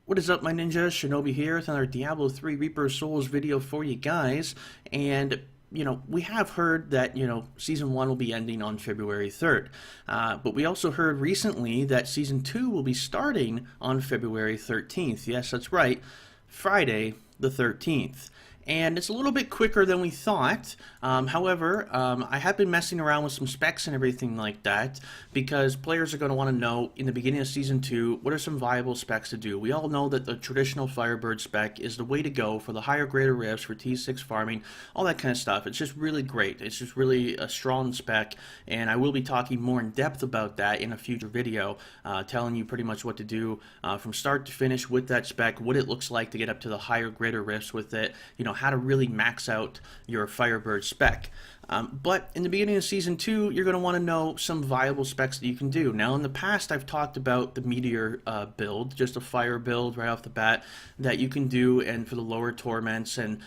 What is up, my ninjas? Shinobi here with another Diablo 3 Reaper of Souls video for you guys. And, we have heard that, Season 1 will be ending on February 3rd. But we also heard recently that Season 2 will be starting on February 13th. Yes, that's right, Friday the 13th. And it's a little bit quicker than we thought. However, I have been messing around with some specs and everything like that because players are going to want to know in the beginning of Season 2, what are some viable specs to do? We all know that the traditional Firebird spec is the way to go for the higher greater rifts, for T6 farming, all that kind of stuff. It's just really great. It's just really a strong spec, and I will be talking more in depth about that in a future video, telling you pretty much what to do from start to finish with that spec, what it looks like to get up to the higher greater rifts with it, how to really max out your Firebird spec. But in the beginning of Season 2, you're going to want to know some viable specs that you can do. Now, in the past, I've talked about the Meteor build, just a fire build right off the bat that you can do, and for the lower torments, and,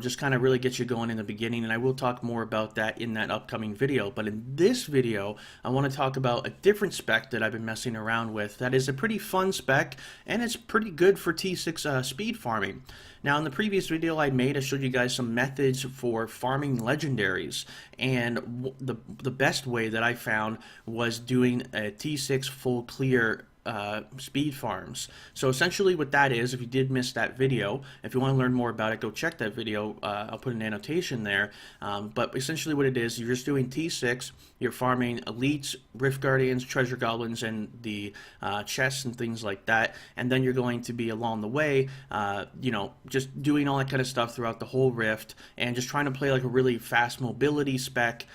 just kind of really get you going in the beginning, and I will talk more about that in that upcoming video. But in this video, I want to talk about a different spec that I've been messing around with that is a pretty fun spec, and it's pretty good for T6 speed farming. Now, in the previous video I made, I showed you guys some methods for farming legendaries, and the best way that I found was doing a T6 full clear speed farms. So essentially what that is, if you did miss that video, if you want to learn more about it, go check that video. I'll put an annotation there. But essentially what it is, you're just doing T6, you're farming elites, rift guardians, treasure goblins, and the chests and things like that, and then you're going to be along the way, just doing all that kind of stuff throughout the whole rift, and just trying to play like a really fast mobility spec,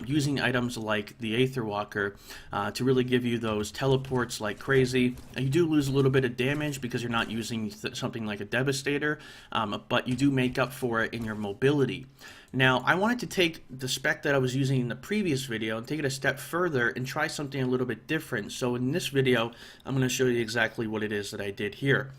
using items like the Aether Walker to really give you those teleports like crazy. You do lose a little bit of damage because you're not using something like a Devastator, but you do make up for it in your mobility. Now, I wanted to take the spec that I was using in the previous video and take it a step further and try something a little bit different. So in this video, I'm going to show you exactly what it is that I did here.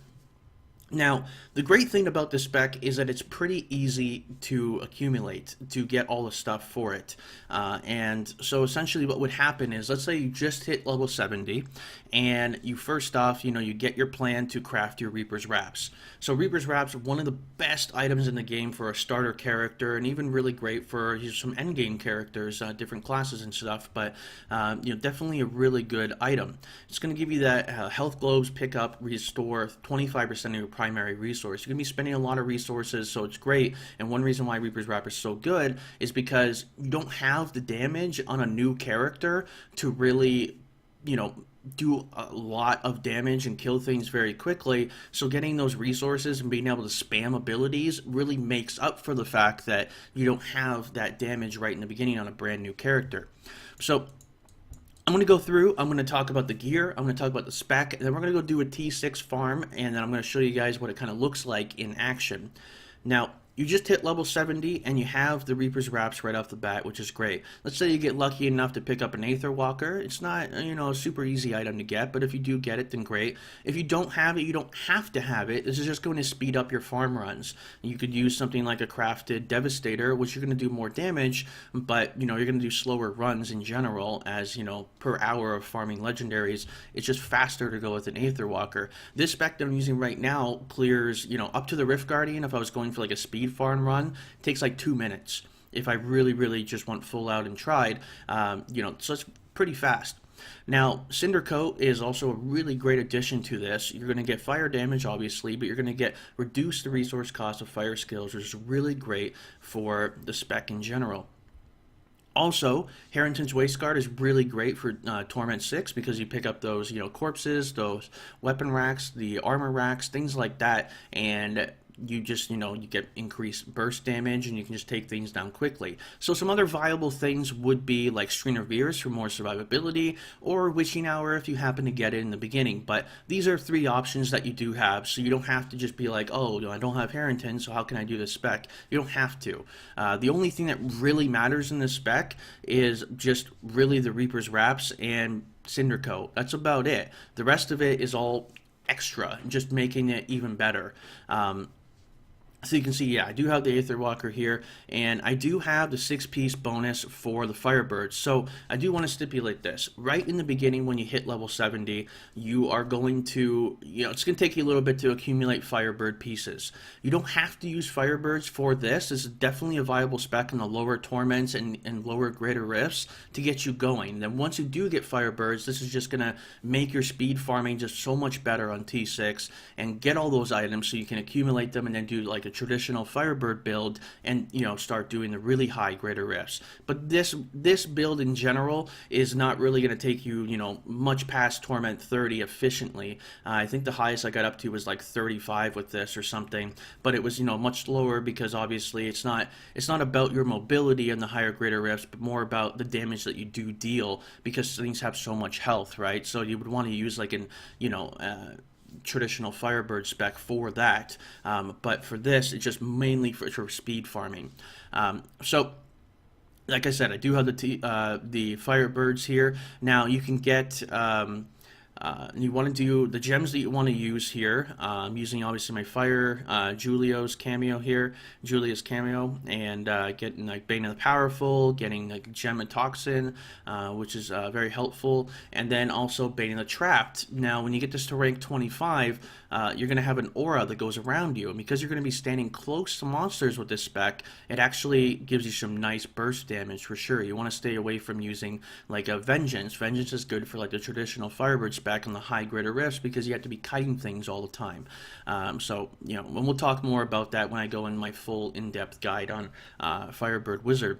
Now, the great thing about this spec is that it's pretty easy to accumulate, to get all the stuff for it. And so essentially what would happen is, let's say you just hit level 70, and you first off, you get your plan to craft your Reaper's Wraps. So Reaper's Wraps are one of the best items in the game for a starter character, and even really great for some endgame characters, different classes and stuff, but definitely a really good item. It's going to give you that health globes, pick up, restore 25% of your primary resource. You're going to be spending a lot of resources, so it's great. And one reason why Reaper's Wrap is so good is because you don't have the damage on a new character to really, do a lot of damage and kill things very quickly. So getting those resources and being able to spam abilities really makes up for the fact that you don't have that damage right in the beginning on a brand new character. So I'm going to go through, I'm going to talk about the gear, I'm going to talk about the spec, and then we're going to go do a T6 farm, and then I'm going to show you guys what it kind of looks like in action. Now, you just hit level 70 and you have the Reaper's Wraps right off the bat, which is great. Let's say you get lucky enough to pick up an Aether Walker. It's not, a super easy item to get, but if you do get it, then great. If you don't have it, you don't have to have it. This is just going to speed up your farm runs. You could use something like a crafted Devastator, which you're going to do more damage, but, you're going to do slower runs in general as, per hour of farming legendaries. It's just faster to go with an Aether Walker. This spec that I'm using right now clears, up to the Rift Guardian. If I was going for like a speed farm run, it takes like 2 minutes if I really just went full out and tried, so it's pretty fast. Now, Cinder Coat is also a really great addition to this. You're going to get fire damage, obviously, but you're going to get reduce the resource cost of fire skills, which is really great for the spec in general. Also, Harrington's Waistguard is really great for Torment 6 because you pick up those, corpses, those weapon racks, the armor racks, things like that, and you just, you get increased burst damage, and you can just take things down quickly. So some other viable things would be like Strain of Veers for more survivability, or Witching Hour if you happen to get it in the beginning. But these are 3 options that you do have, so you don't have to just be like, oh, I don't have Harrington, so how can I do this spec? You don't have to. The only thing that really matters in this spec is just really the Reaper's Wraps and Cinder Coat. That's about it. The rest of it is all extra, just making it even better. So you can see, yeah, I do have the Aether Walker here, and I do have the 6-piece bonus for the Firebirds. So I do want to stipulate this. Right in the beginning, when you hit level 70, you are going to, it's going to take you a little bit to accumulate Firebird pieces. You don't have to use Firebirds for this. This is definitely a viable spec in the lower Torments and lower Greater Rifts to get you going. Then once you do get Firebirds, this is just going to make your speed farming just so much better on T6 and get all those items so you can accumulate them and then do like a traditional Firebird build and start doing the really high Greater Rifts. But this build in general is not really going to take you much past Torment 30 efficiently. I think the highest I got up to was like 35 with this or something, but it was much lower because obviously it's not about your mobility and the higher Greater Rifts, but more about the damage that you do deal because things have so much health, right? So you would want to use like an traditional Firebird spec for that, but for this it's just mainly for speed farming. So like I said, I do have the Firebirds here. Now you can get you want to do the gems that you want to use here. I'm using obviously my fire, Julia's cameo, and getting like Bane of the Powerful, getting like Gem and Toxin, which is very helpful, and then also Bane of the Trapped. Now when you get this to rank 25, you're going to have an aura that goes around you, and because you're going to be standing close to monsters with this spec, it actually gives you some nice burst damage for sure. You want to stay away from using like a Vengeance. Vengeance is good for like the traditional Firebird spec on the high Greater Rifts because you have to be kiting things all the time. So and we'll talk more about that when I go in my full in-depth guide on Firebird Wizard.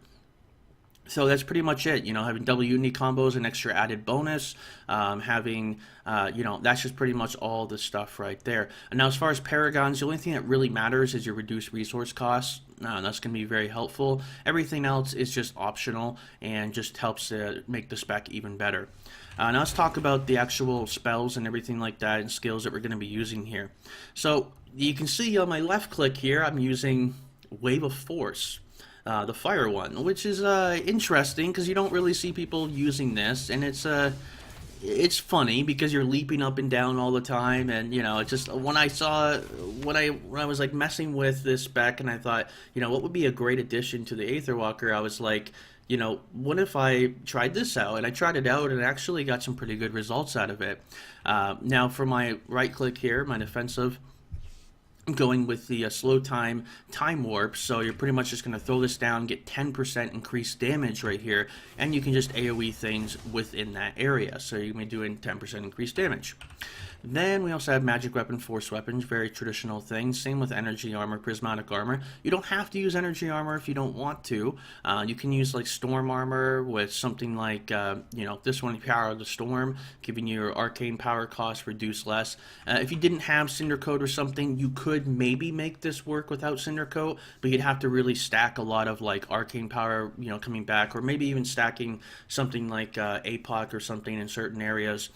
So that's pretty much it, having double unity combos, an extra added bonus, having, that's just pretty much all the stuff right there. And now as far as Paragons, the only thing that really matters is your reduced resource costs. That's going to be very helpful. Everything else is just optional and just helps to make the spec even better. Now let's talk about the actual spells and everything like that and skills that we're going to be using here. So you can see on my left click here, I'm using Wave of Force. The fire one, which is interesting because you don't really see people using this, and it's funny because you're leaping up and down all the time, and it's just when I was like messing with this spec, and I thought, what would be a great addition to the Aether Walker? I was like, what if I tried this out? And I tried it out and actually got some pretty good results out of it. Now for my right click here, my defensive, I'm going with the slow time warp, so you're pretty much just going to throw this down, get 10% increased damage right here, and you can just AoE things within that area, so you're going to be doing 10% increased damage. Then we also have magic weapon, force weapons, very traditional things. Same with energy armor, prismatic armor. You don't have to use energy armor if you don't want to. You can use like storm armor with something like, this one, Power of the Storm, giving your arcane power cost reduced less. If you didn't have Cinder Coat or something, you could maybe make this work without Cinder Coat, but you'd have to really stack a lot of like arcane power, coming back, or maybe even stacking something like APOC or something in certain areas.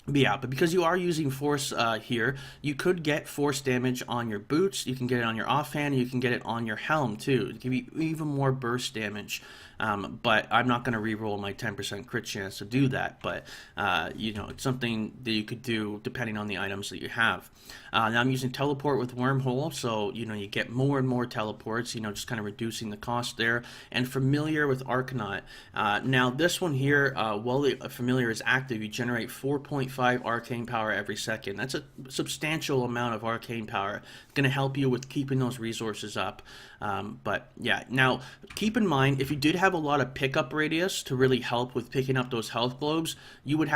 But because you are using force here, you could get force damage on your boots, you can get it on your offhand, and you can get it on your helm too, to give you even more burst damage. But I'm not going to reroll my 10% crit chance to do that, but it's something that you could do depending on the items that you have. Now I'm using teleport with wormhole, so you get more and more teleports, just kind of reducing the cost there. And familiar with Arcanaut. Now this one here, while the familiar is active, you generate 4.5 arcane power every second. That's a substantial amount of arcane power. It's going to help you with keeping those resources up. But yeah, now keep in mind, if you did have a lot of pickup radius to really help with picking up those health globes, you wouldn't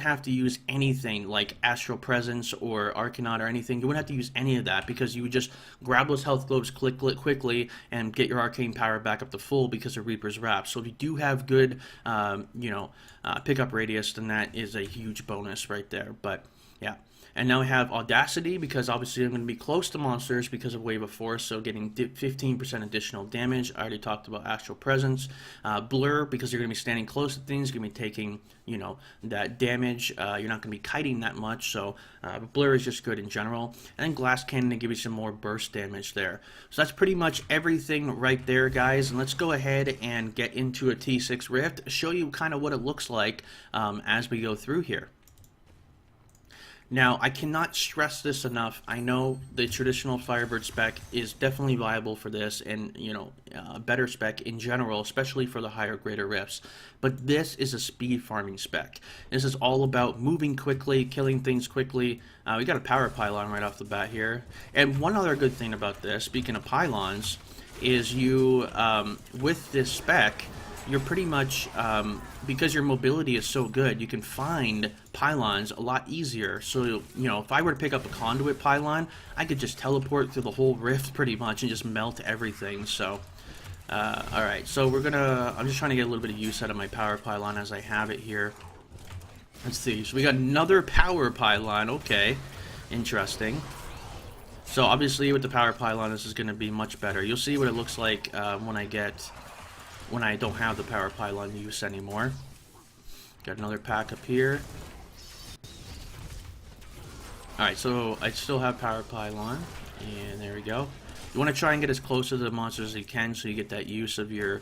have to use anything like Astral Presence or Arcanaut or anything. You wouldn't have to use any of that because you would just grab those health globes quickly and get your arcane power back up to full because of Reaper's Wrap. So if you do have good pickup radius, then that is a huge bonus right there. But yeah. And now we have Audacity, because obviously I'm going to be close to monsters because of Wave of Force, so getting 15% additional damage. I already talked about Astral Presence. Blur, because you're going to be standing close to things, you're going to be taking, that damage. You're not going to be kiting that much, so Blur is just good in general. And then Glass Cannon to give you some more burst damage there. So that's pretty much everything right there, guys. And let's go ahead and get into a T6 Rift, show you kind of what it looks like as we go through here. Now, I cannot stress this enough. I know the traditional Firebird spec is definitely viable for this, and a better spec in general, especially for the higher greater rifts. But this is a speed farming spec. This is all about moving quickly, killing things quickly. We got a power pylon right off the bat here. And one other good thing about this, speaking of pylons, is you with this spec, you're pretty much, because your mobility is so good, you can find pylons a lot easier. So, if I were to pick up a conduit pylon, I could just teleport through the whole rift pretty much and just melt everything. So, alright, so I'm just trying to get a little bit of use out of my power pylon as I have it here. Let's see, so we got another power pylon, okay, interesting. So obviously with the power pylon, this is going to be much better. You'll see what it looks like when I don't have the power pylon use anymore. Got another pack up here. Alright, so I still have power pylon, and there we go. You want to try and get as close to the monsters as you can so you get that use of your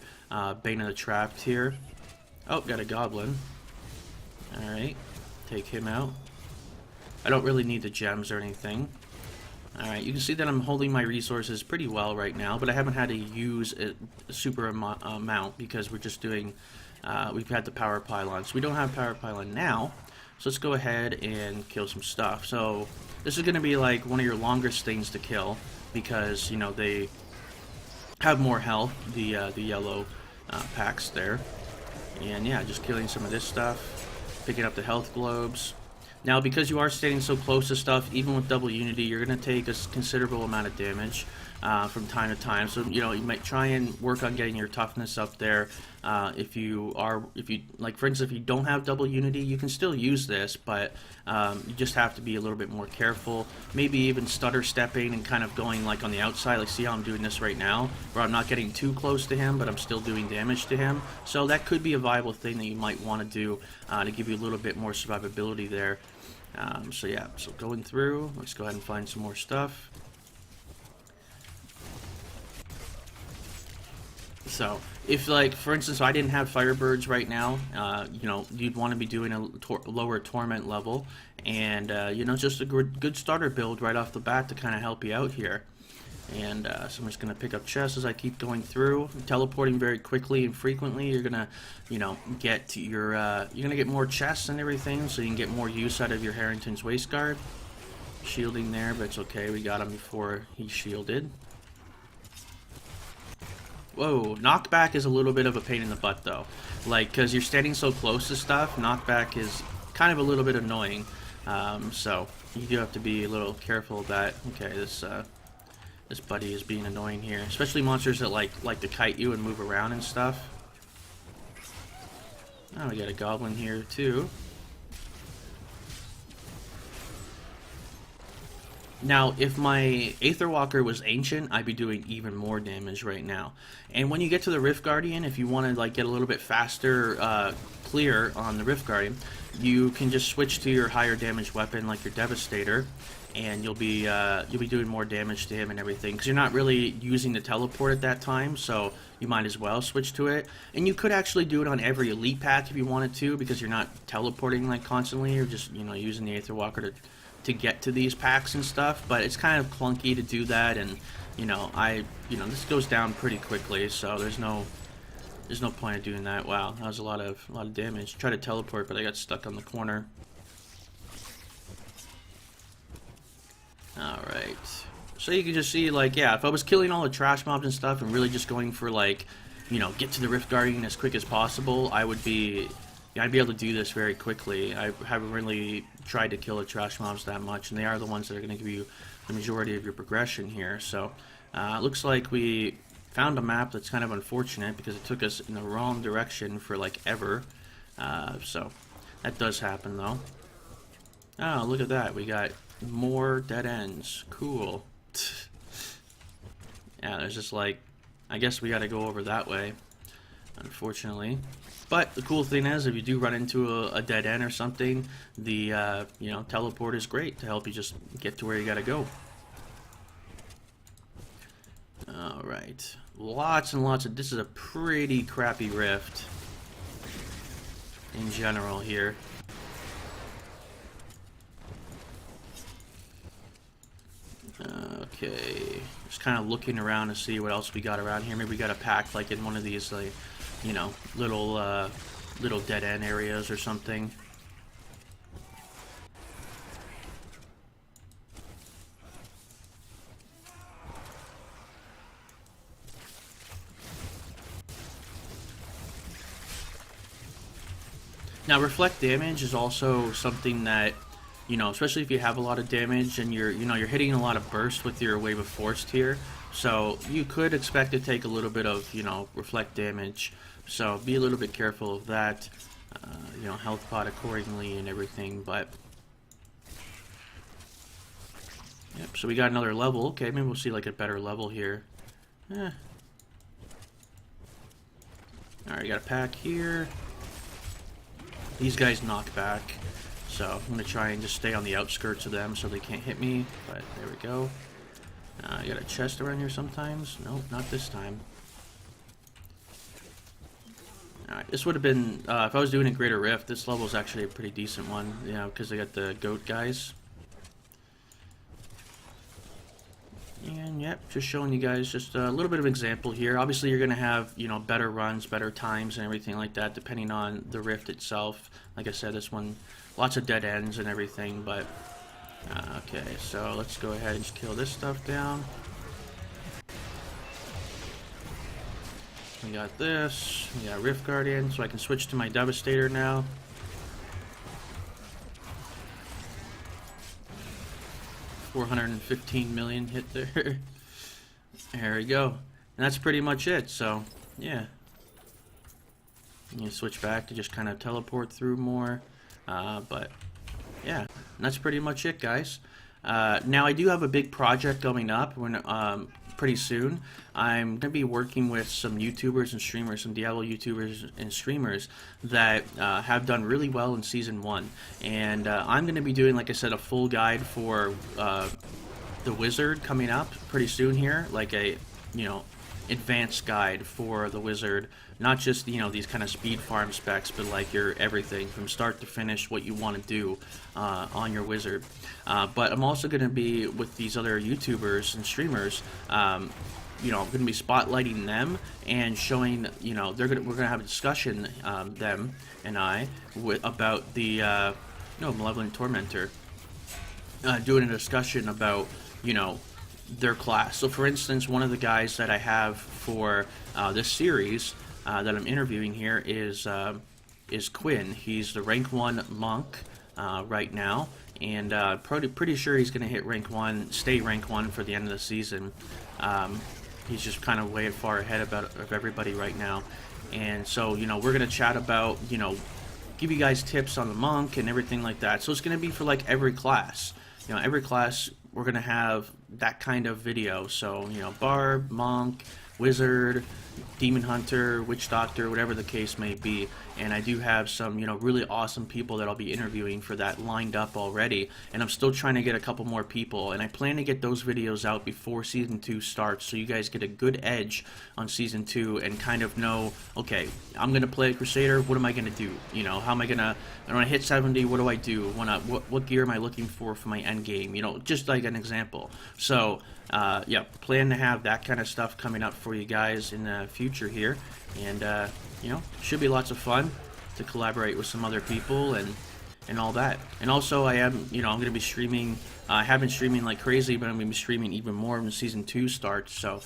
Bane of the Trapped here. Oh, got a goblin. Alright, take him out. I don't really need the gems or anything. Alright, you can see that I'm holding my resources pretty well right now, but I haven't had to use a super amount because we're just doing, we've had the power pylon. So we don't have power pylon now, so let's go ahead and kill some stuff. So this is going to be like one of your longest things to kill because, they have more health, the yellow packs there. And yeah, just killing some of this stuff, picking up the health globes. Now, because you are staying so close to stuff, even with double unity, you're going to take a considerable amount of damage from time to time. So, you might try and work on getting your toughness up there. If you like, for instance, if you don't have double unity, you can still use this, but you just have to be a little bit more careful. Maybe even stutter stepping and kind of going like on the outside. Like, see how I'm doing this right now, where I'm not getting too close to him, but I'm still doing damage to him. So that could be a viable thing that you might want to do to give you a little bit more survivability there. So yeah, so going through, let's go ahead and find some more stuff. So, if like, for instance, I didn't have Firebirds right now, you'd want to be doing a lower Torment level, and, just a good starter build right off the bat to kind of help you out here. And so I'm just going to pick up chests as I keep going through, teleporting very quickly and frequently. You're going to, get your, you're going to get more chests and everything, so you can get more use out of your Harrington's Waist Guard. Shielding there, but it's okay, we got him before he shielded. Whoa, knockback is a little bit of a pain in the butt though. Like, because you're standing so close to stuff, knockback is kind of a little bit annoying. So you do have to be a little careful of that. Okay, this buddy is being annoying here, especially monsters that like to kite you and move around and stuff. Oh, we got a goblin here too. Now, if my Aether Walker was ancient, I'd be doing even more damage right now. And when you get to the Rift Guardian, if you want to get a little bit faster clear on the Rift Guardian, you can just switch to your higher damage weapon like your Devastator, and you'll be doing more damage to him and everything, because you're not really using the teleport at that time, so you might as well switch to it. And you could actually do it on every elite pack if you wanted to, because you're not teleporting constantly. You're just using the Aether Walker to get to these packs and stuff. But it's kind of clunky to do that, and this goes down pretty quickly, so there's no point of doing that. Wow, that was a lot of damage. Tried to teleport, but I got stuck on the corner. Alright, so you can just see, yeah, if I was killing all the trash mobs and stuff and really just going for, get to the Rift Guardian as quick as possible, I'd be able to do this very quickly. I haven't really tried to kill the trash mobs that much, and they are the ones that are going to give you the majority of your progression here. So, it looks like we found a map that's kind of unfortunate because it took us in the wrong direction for, ever. So, that does happen, though. Oh, look at that. We got more dead ends. Cool. Yeah, there's just I guess we gotta go over that way, unfortunately. But the cool thing is, if you do run into a dead end or something, the teleport is great to help you just get to where you gotta go. Alright, lots and lots of, this is a pretty crappy rift in general here. Okay, just kind of looking around to see what else we got around here. Maybe we got a pack like in one of these, like, you know, little dead end areas or something. Now, reflect damage is also something that, you know, especially if you have a lot of damage and you're hitting a lot of burst with your Wave of Force tier, so you could expect to take a little bit of, you know, reflect damage. So be a little bit careful of that. You know, health pot accordingly and everything. But yep. So we got another level. Okay, maybe we'll see like a better level here. Alright, got a pack here. These guys knock back, so I'm going to try and just stay on the outskirts of them so they can't hit me, but there we go. I got a chest around here sometimes. Nope, not this time. Alright, this would have been, if I was doing a Greater Rift, this level is actually a pretty decent one, you know, because I got the goat guys. And yep, just showing you guys just a little bit of example here. Obviously, you're going to have, you know, better runs, better times, and everything like that, depending on the Rift itself. Like I said, this one, lots of dead ends and everything, but okay, so let's go ahead and just kill this stuff down. We got this, we got Rift Guardian, so I can switch to my Devastator now. $415 million hit there. There we go. And that's pretty much it, so yeah. You switch back to just kind of teleport through more. But yeah, that's pretty much it, guys. Now I do have a big project coming up when pretty soon. I'm going to be working with some YouTubers and streamers, some Diablo YouTubers and streamers that have done really well in Season 1. And I'm going to be doing, like I said, a full guide for the Wizard coming up pretty soon here. Like a, you know, advanced guide for the Wizard. Not just, you know, these kind of speed farm specs, but like your everything from start to finish, what you want to do on your Wizard. But I'm also going to be with these other YouTubers and streamers. You know, I'm going to be spotlighting them and showing, you know, we're going to have a discussion, them and I, about the Malevolent Tormentor. Doing a discussion about, you know, their class. So for instance, one of the guys that I have for this series that I'm interviewing here is Quinn. He's the rank 1 monk right now, and pretty sure he's going to hit rank 1, stay rank 1 for the end of the season. He's just kind of way far ahead of everybody right now. And so, you know, we're going to chat about, you know, give you guys tips on the monk and everything like that. So it's going to be for like every class. You know, every class we're going to have that kind of video. So, you know, Barb, Monk, Wizard, Demon Hunter, Witch Doctor, whatever the case may be. And I do have some, you know, really awesome people that I'll be interviewing for that lined up already. And I'm still trying to get a couple more people. And I plan to get those videos out before Season 2 starts, so you guys get a good edge on Season 2 and kind of know, okay, I'm going to play a Crusader, what am I going to do? You know, how am I going to, when I hit 70, what do I do? What gear am I looking for my end game? You know, just like an example. So, yeah, plan to have that kind of stuff coming up for you guys in the future here. And, you know, should be lots of fun to collaborate with some other people and all that. And also, I am, you know, I'm going to be streaming. I have been streaming like crazy, but I'm going to be streaming even more when Season 2 starts. So,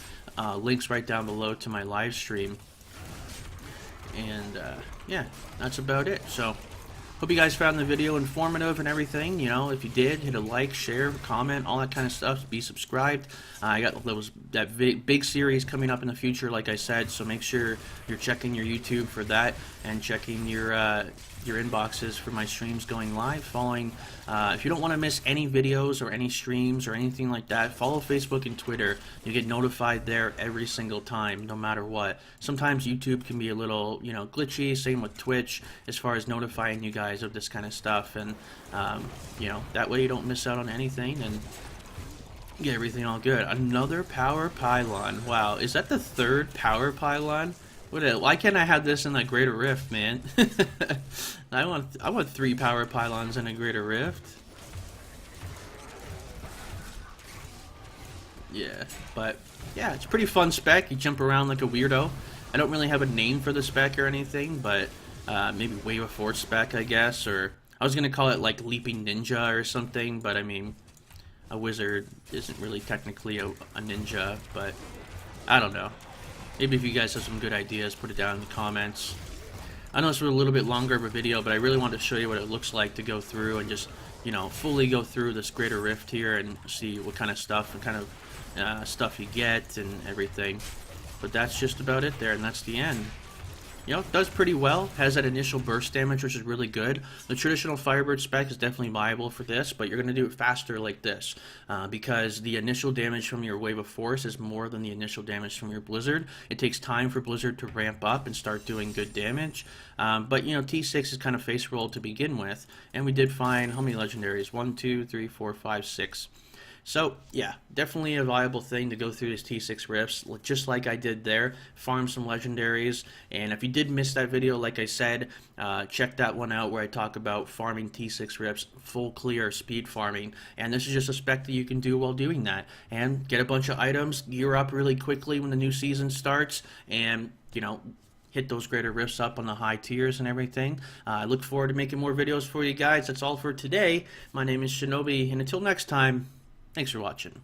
links right down below to my live stream. And, yeah, that's about it. So, hope you guys found the video informative and everything. You know, if you did, hit a like, share, comment, all that kind of stuff. Be subscribed. I got that big series coming up in the future, like I said. So make sure you're checking your YouTube for that and checking your inboxes for my streams going live. Following, if you don't want to miss any videos or any streams or anything like that, follow Facebook and Twitter. You get notified there every single time, no matter what. Sometimes YouTube can be a little, you know, glitchy. Same with Twitch, as far as notifying you guys of this kind of stuff. And you know, that way you don't miss out on anything and get everything all good. Another power pylon. Wow, is that the third power pylon? Why can't I have this in the Greater Rift, man? I want 3 power pylons in a Greater Rift. Yeah, but yeah, it's a pretty fun spec. You jump around like a weirdo. I don't really have a name for the spec or anything, but maybe Wave of Force spec, I guess, or I was gonna call it like Leaping Ninja or something, but I mean, a wizard isn't really technically a ninja, but I don't know. Maybe if you guys have some good ideas, put it down in the comments. I know it's a little bit longer of a video, but I really wanted to show you what it looks like to go through and just, you know, fully go through this Greater Rift here and see what kind of stuff stuff you get and everything. But that's just about it there, and that's the end. You know, it does pretty well. Has that initial burst damage, which is really good. The traditional Firebird spec is definitely viable for this, but you're going to do it faster like this because the initial damage from your Wave of Force is more than the initial damage from your Blizzard. It takes time for Blizzard to ramp up and start doing good damage. But, you know, T6 is kind of face rolled to begin with, and we did find how many legendaries? 1, 2, 3, 4, 5, 6. So, yeah, definitely a viable thing to go through these T6 rifts, just like I did there, farm some legendaries, and if you did miss that video, like I said, check that one out where I talk about farming T6 rifts, full clear speed farming, and this is just a spec that you can do while doing that, and get a bunch of items, gear up really quickly when the new season starts, and, you know, hit those greater rifts up on the high tiers and everything. I look forward to making more videos for you guys. That's all for today. My name is Shinobi, and until next time, thanks for watching.